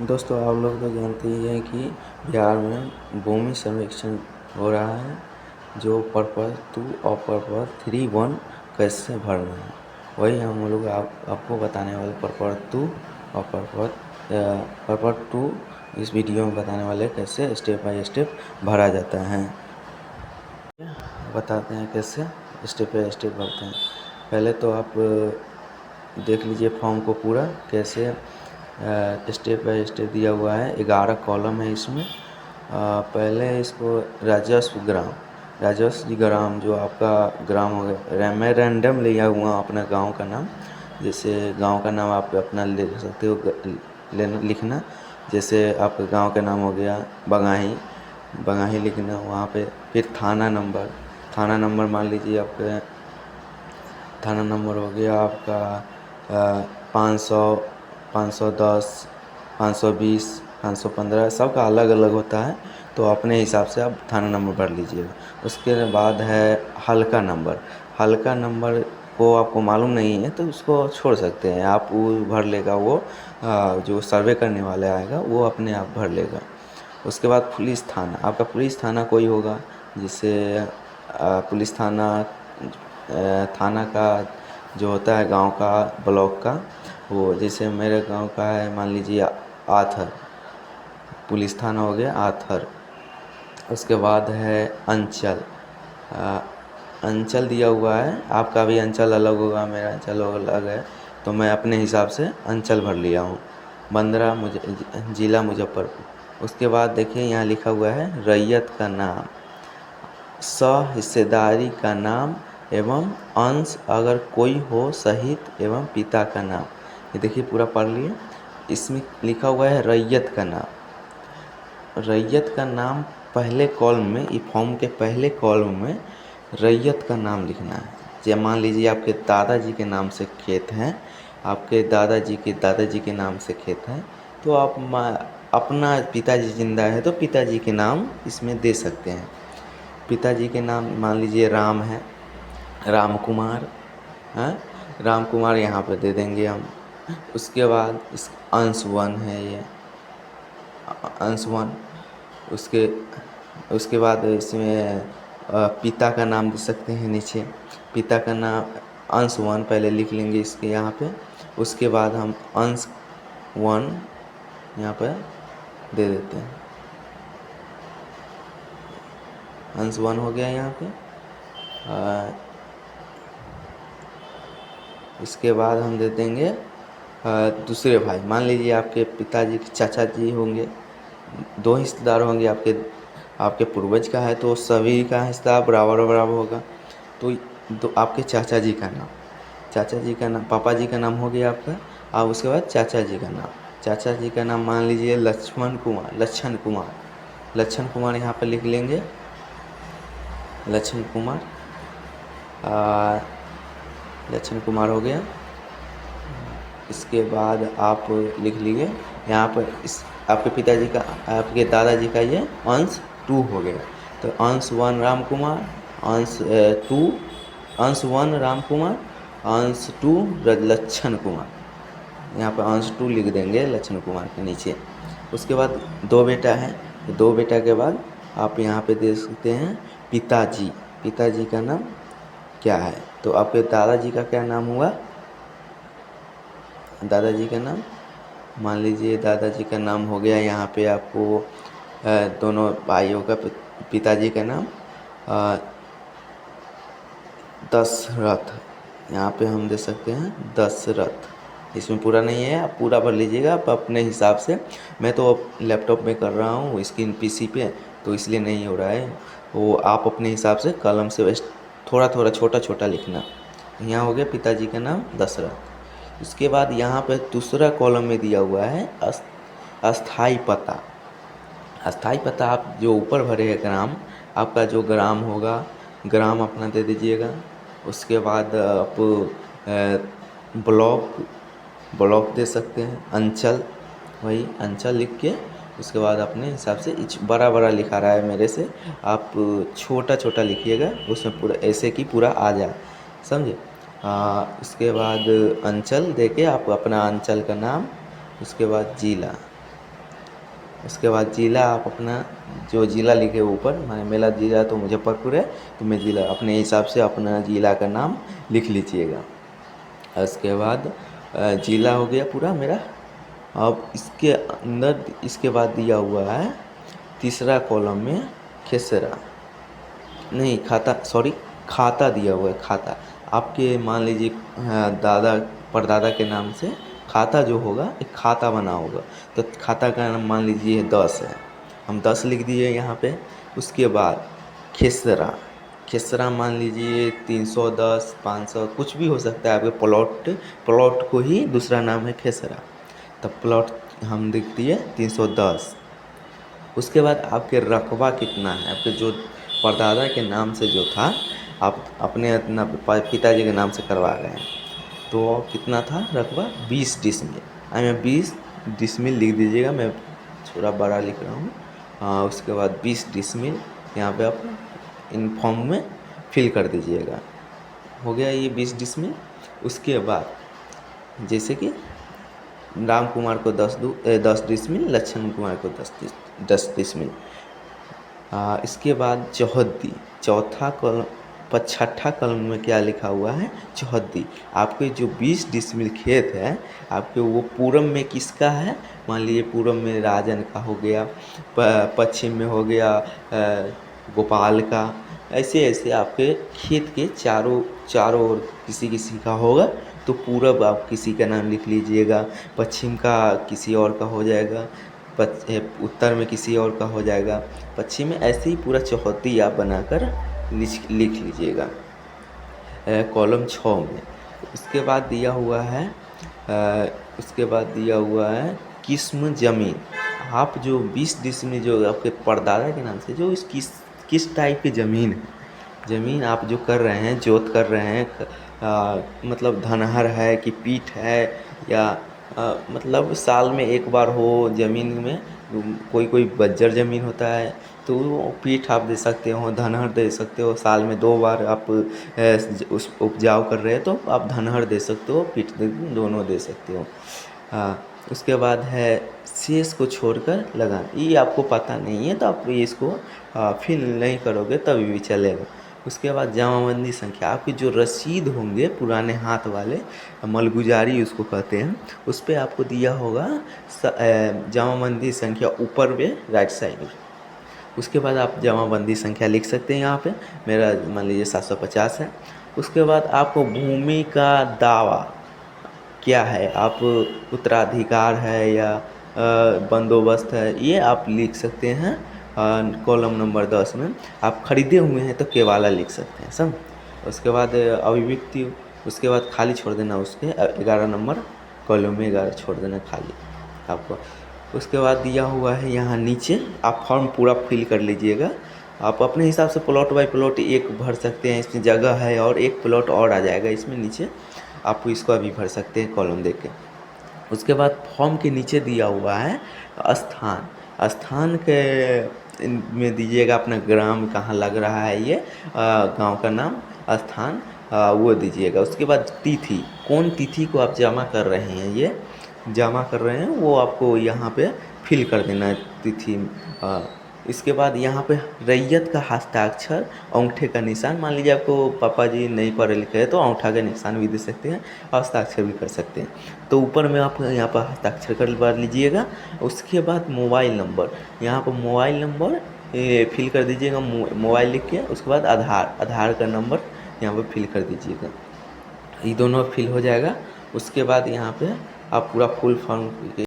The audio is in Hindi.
दोस्तों, आप लोग तो जानते ही हैं कि बिहार में भूमि सर्वेक्षण हो रहा है, जो पर्पज़ 2 और पर्पज़ 3(1) कैसे भरना है, वही हम लोग आपको बताने वाले। पर्पज़ 2 और पर्पज़ 2 इस वीडियो में बताने वाले कैसे स्टेप बाय स्टेप भरा जाता है। बताते हैं कैसे स्टेप बाय स्टेप भरते हैं। पहले तो आप देख लीजिए फॉर्म को पूरा कैसे स्टेप बाय स्टेप दिया हुआ है। 11 कॉलम है इसमें। पहले इसको राजस्व ग्राम जो आपका ग्राम हो गया। मैं रैंडम लिया हुआ अपना गांव का नाम, जैसे गांव का नाम आप अपना ले सकते हो लिखना। जैसे आपके गांव का नाम हो गया बगाही लिखना वहाँ पे। फिर थाना नंबर मान लीजिए आपके थाना नंबर हो गया आपका 500, 510, 520, 515, सबका अलग अलग होता है, तो अपने हिसाब से आप थाना नंबर भर लीजिएगा। उसके बाद है हल्का नंबर को आपको मालूम नहीं है तो उसको छोड़ सकते हैं आप, वो भर लेगा वो जो सर्वे करने वाला आएगा वो अपने आप भर लेगा। उसके बाद पुलिस थाना, आपका पुलिस थाना कोई होगा, जिससे पुलिस थाना का जो होता है गांव का, ब्लॉक का, वो जैसे मेरे गांव का है मान लीजिए आथर, पुलिस थाना हो गया आथर। उसके बाद है अंचल दिया हुआ है, आपका भी अंचल अलग होगा, मेरा अंचल अलग है, तो मैं अपने हिसाब से अंचल भर लिया हूँ। जिला मुजफ्फरपुर। उसके बाद देखिए यहाँ लिखा हुआ है रैयत का नाम, हिस्सेदारी का नाम एवं अंश अगर कोई हो सहित एवं पिता का नाम। ये देखिए पूरा पढ़ लिए। इसमें लिखा हुआ है रैयत का नाम पहले कॉलम में, ये फॉर्म के पहले कॉलम में रैयत का नाम लिखना है। जब मान लीजिए आपके दादाजी के नाम से खेत हैं, आपके दादाजी के नाम से खेत है, तो आप अपना पिताजी जिंदा है तो पिताजी के नाम इसमें दे सकते हैं। पिताजी के नाम मान लीजिए राम है, राम कुमार है, राम कुमार यहाँ पे दे देंगे हम। उसके बाद इस अंश 1 है, ये अंश 1। उसके बाद इसमें पिता का नाम दे सकते हैं नीचे। पिता का नाम अंश 1 पहले लिख लेंगे इसके यहाँ पे। उसके बाद हम अंश 1 यहाँ पे दे देते हैं। अंश 1 हो गया यहाँ पे। इसके बाद हम दे देंगे दूसरे भाई। मान लीजिए आपके पिताजी के चाचा जी होंगे, 2 हिस्सेदार होंगे आपके पूर्वज का है तो सभी का हिस्सा बराबर होगा। तो आपके चाचा जी का नाम, पापा जी का नाम हो गया आपका। अब उसके बाद चाचा जी का नाम मान लीजिए लक्ष्मण कुमार यहाँ पर लिख लेंगे, लक्ष्मण कुमार हो गया। इसके बाद आप लिख लीजिए यहाँ पर आपके पिताजी का, आपके दादाजी का ये अंश 2 हो गया। तो अंश 1 राम कुमार, अंश 1 राम कुमार, अंश 2 लक्ष्मण कुमार। यहाँ पर अंश 2 लिख देंगे लक्ष्मण कुमार के नीचे। उसके बाद 2 बेटा है, 2 बेटा के बाद आप यहाँ पे दे सकते हैं पिताजी का नाम क्या है। तो आपके दादाजी का क्या नाम हुआ, दादाजी का नाम मान लीजिए दादाजी का नाम हो गया यहाँ पे आपको दोनों भाइयों का पिताजी का नाम दशरथ, यहाँ पे हम दे सकते हैं दशरथ। इसमें पूरा नहीं है, आप पूरा भर लीजिएगा आप अपने हिसाब से। मैं तो लैपटॉप में कर रहा हूँ, स्क्रीन पीसी पे, तो इसलिए नहीं हो रहा है। वो आप अपने हिसाब से कलम से थोड़ा छोटा लिखना। यहाँ हो गया पिताजी का नाम दशरथ। उसके बाद यहाँ पे दूसरा कॉलम में दिया हुआ है अस्थाई पता। आप जो ऊपर भरे हैं ग्राम, आपका जो ग्राम होगा, ग्राम अपना दे दीजिएगा। उसके बाद आप ब्लॉक दे सकते हैं, वही अंचल लिख के उसके बाद अपने हिसाब से बड़ा लिखा रहा है मेरे से, आप छोटा लिखिएगा, उसमें पूरा ऐसे कि पूरा आ जाए, समझे। इसके बाद अंचल देके आप अपना अंचल का नाम, उसके बाद जिला, उसके बाद ज़िला आप अपना जो ज़िला लिखे ऊपर, मेरा ज़िला तो मुजफ्फरपुर है, तो मैं ज़िला अपने हिसाब से अपना ज़िला का नाम लिख लीजिएगा। उसके बाद ज़िला हो गया पूरा मेरा। अब इसके अंदर इसके बाद दिया हुआ है तीसरा कॉलम में खेसरा, नहीं खाता, सॉरी खाता दिया हुआ है, खाता। आपके मान लीजिए दादा परदादा के नाम से खाता जो होगा एक खाता बना होगा, तो खाता का नाम मान लीजिए 10 है, हम 10 लिख दिए यहाँ पे। उसके बाद खेसरा, खेसरा मान लीजिए 310 500 कुछ भी हो सकता है, आपके प्लॉट को ही दूसरा नाम है खेसरा, तब प्लॉट हम लिख दिए 310। उसके बाद आपके रकबा कितना है, आपके जो परदादा के नाम से जो था, आप अपने अपना पिताजी के नाम से करवा रहे हैं, तो कितना था रकबा 20 डिसमिल। मैं 20 डिसमिल लिख दीजिएगा, मैं थोड़ा बड़ा लिख रहा हूँ। उसके बाद 20 डिसमिल यहाँ पे आप इन फॉर्म में फिल कर दीजिएगा। हो गया ये 20 डिसमिल। उसके बाद जैसे कि राम कुमार को 10 डिसमिल, लक्ष्मण कुमार को 10 डिसमिल। इसके बाद चौहद्दी, छठा कॉलम में क्या लिखा हुआ है, चौहद्दी। आपके जो 20 डिसमिल खेत है आपके, वो पूरब में किसका है, मान लीजिए पूरब में राजन का हो गया, पश्चिम में हो गया गोपाल का, ऐसे ऐसे आपके खेत के चारों ओर किसी किसी का होगा, तो पूरब आप किसी का नाम लिख लीजिएगा, पश्चिम का किसी और का हो जाएगा, उत्तर में किसी और का हो जाएगा, पश्चिम में, ऐसे ही पूरा चौहद्दी आप बनाकर लिख लीजिएगा कॉलम 6 में। उसके बाद दिया हुआ है किस्म ज़मीन। आप जो 20 डिसमिल जो आपके परदादा के नाम से जो किस टाइप की ज़मीन है, ज़मीन आप जो कर रहे हैं, जोत कर रहे हैं, मतलब धनहर है कि पीठ है, या मतलब साल में एक बार हो ज़मीन में, कोई बंजर ज़मीन होता है तो पीठ आप दे सकते हो, धनहर दे सकते हो, साल में 2 बार आप उस उपजाऊ कर रहे हैं तो आप धनहर दे सकते हो, पीठ दोनों दे सकते हो। उसके बाद है शेष को छोड़कर लगाना, ये आपको पता नहीं है तो आप इसको फिल नहीं करोगे तभी भी चलेगा। उसके बाद जमाबंदी संख्या, आपकी जो रसीद होंगे पुराने हाथ वाले, मलगुजारी उसको कहते हैं, उस पर आपको दिया होगा जमाबंदी संख्या ऊपर में राइट साइड में। उसके बाद आप जमाबंदी संख्या लिख सकते हैं यहाँ पे, मेरा मान लीजिए 750 है। उसके बाद आपको भूमि का दावा क्या है, आप उत्तराधिकार है या बंदोबस्त है, ये आप लिख सकते हैं कॉलम नंबर 10 में। आप खरीदे हुए हैं तो केवाला लिख सकते हैं सब। उसके बाद अभिव्यक्ति, उसके बाद खाली छोड़ देना, उसके 11 नंबर कॉलम में 11 छोड़ देना खाली आपको। उसके बाद दिया हुआ है यहाँ नीचे, आप फॉर्म पूरा फिल कर लीजिएगा। आप अपने हिसाब से प्लॉट बाय प्लॉट एक भर सकते हैं, इसमें जगह है और एक प्लॉट और आ जाएगा इसमें नीचे, आप इसको अभी भर सकते हैं कॉलम देख के। उसके बाद फॉर्म के नीचे दिया हुआ है स्थान के में दीजिएगा अपना ग्राम कहाँ लग रहा है, ये गांव का नाम, स्थान वो दीजिएगा। उसके बाद तिथि, कौन तिथि को आप जमा कर रहे हैं, ये जमा कर रहे हैं वो आपको यहाँ पे फिल कर देना है तिथि। इसके बाद यहाँ पे रैयत का हस्ताक्षर, अंगूठे का निशान, मान लीजिए आपको पापा जी नहीं पढ़े लिखे हैं तो अंगूठा का निशान भी दे सकते हैं, हस्ताक्षर भी कर सकते हैं, तो ऊपर में आप यहाँ पर हस्ताक्षर कर लीजिएगा। उसके बाद मोबाइल नंबर, यहाँ पर मोबाइल नंबर फिल कर दीजिएगा, मोबाइल लिख के। उसके बाद आधार का नंबर यहाँ पर फिल कर दीजिएगा, ये दोनों फिल हो जाएगा। उसके बाद यहाँ पे आप पूरा फुल फॉर्म